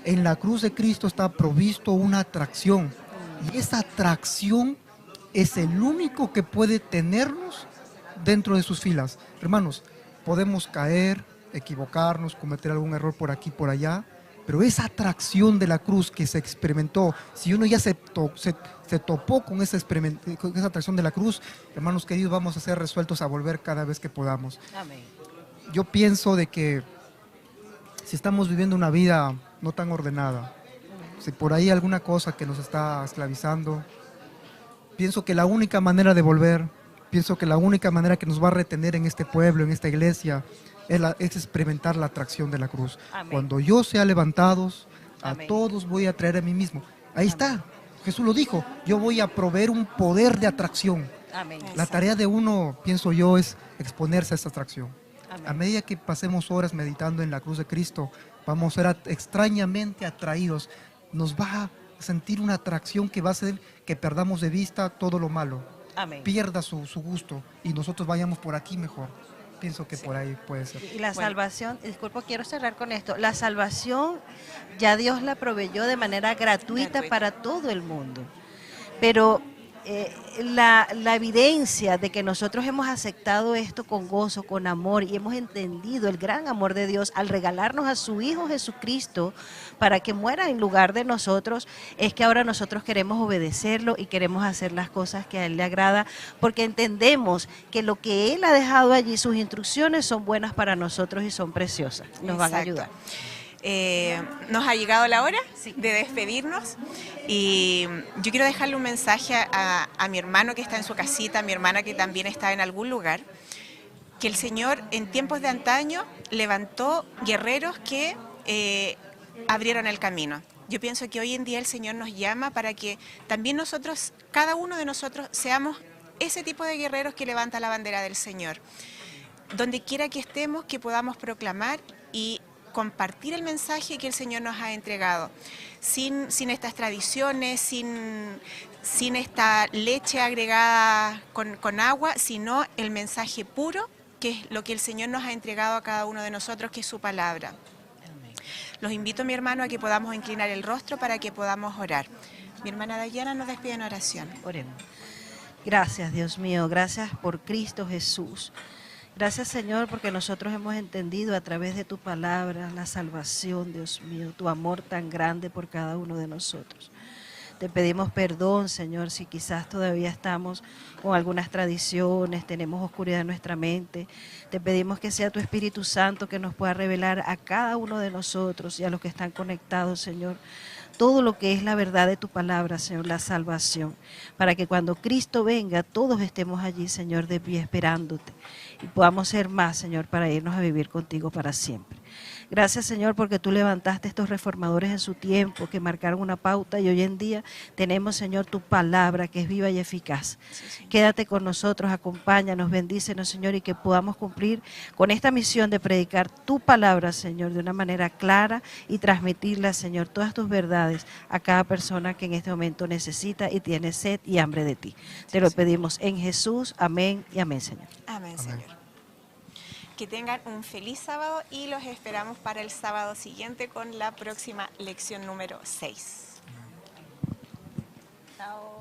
En la cruz de Cristo está provisto una atracción. Y esa atracción es el único que puede tenernos dentro de sus filas. Hermanos, podemos caer, equivocarnos, cometer algún error por aquí, por allá, pero esa atracción de la cruz que se experimentó, si uno ya se topó con esa atracción de la cruz, hermanos queridos, vamos a ser resueltos a volver cada vez que podamos. Amén. Yo pienso de que si estamos viviendo una vida no tan ordenada, si por ahí alguna cosa que nos está esclavizando, pienso que la única manera de volver, pienso que la única manera que nos va a retener en este pueblo, en esta iglesia, es experimentar la atracción de la cruz. Amén. Cuando yo sea levantados, a Amén. todos voy a traer a mí mismo. Ahí está, Jesús lo dijo, yo voy a proveer un poder de atracción. Amén. La tarea de uno, pienso yo, es exponerse a esa atracción. Amén. A medida que pasemos horas meditando en la cruz de Cristo, vamos a ser extrañamente atraídos. Nos va a sentir una atracción que va a hacer que perdamos de vista todo lo malo. Amén. Pierda su gusto y nosotros vayamos por aquí mejor. Pienso que por ahí puede ser. Y la Bueno. salvación, disculpa, quiero cerrar con esto. La salvación ya Dios la proveyó de manera gratuita para todo el mundo. Pero la evidencia de que nosotros hemos aceptado esto con gozo, con amor y hemos entendido el gran amor de Dios al regalarnos a su Hijo Jesucristo para que muera en lugar de nosotros, es que ahora nosotros queremos obedecerlo y queremos hacer las cosas que a Él le agrada, porque entendemos que lo que Él ha dejado allí, sus instrucciones son buenas para nosotros y son preciosas, nos van a Exacto. ayudar. Nos ha llegado la hora de despedirnos y yo quiero dejarle un mensaje a mi hermano que está en su casita, a mi hermana que también está en algún lugar, que el Señor en tiempos de antaño levantó guerreros que abrieron el camino. Yo pienso que hoy en día el Señor nos llama para que también nosotros, cada uno de nosotros, seamos ese tipo de guerreros que levanta la bandera del Señor. Donde quiera que estemos, que podamos proclamar y compartir el mensaje que el Señor nos ha entregado, sin estas tradiciones, sin esta leche agregada con agua, sino el mensaje puro, que es lo que el Señor nos ha entregado a cada uno de nosotros, que es su palabra. Los invito, mi hermano, a que podamos inclinar el rostro para que podamos orar. Mi hermana Dayana nos despide en oración. Oremos. Gracias, Dios mío, gracias por Cristo Jesús. Gracias, Señor, porque nosotros hemos entendido a través de tu palabra la salvación, Dios mío, tu amor tan grande por cada uno de nosotros. Te pedimos perdón, Señor, si quizás todavía estamos con algunas tradiciones, tenemos oscuridad en nuestra mente. Te pedimos que sea tu Espíritu Santo que nos pueda revelar a cada uno de nosotros y a los que están conectados, Señor, todo lo que es la verdad de tu palabra, Señor, la salvación, para que cuando Cristo venga, todos estemos allí, Señor, de pie esperándote y podamos ser más, Señor, para irnos a vivir contigo para siempre. Gracias, Señor, porque tú levantaste estos reformadores en su tiempo, que marcaron una pauta, y hoy en día tenemos, Señor, tu palabra que es viva y eficaz. Sí. Quédate con nosotros, acompáñanos, bendícenos, Señor, y que podamos cumplir con esta misión de predicar tu palabra, Señor, de una manera clara y transmitirla, Señor, todas tus verdades a cada persona que en este momento necesita y tiene sed y hambre de ti. Te lo pedimos en Jesús. Amén y amén, Señor. Amén, Señor. Que tengan un feliz sábado y los esperamos para el sábado siguiente con la próxima lección número 6. Chao.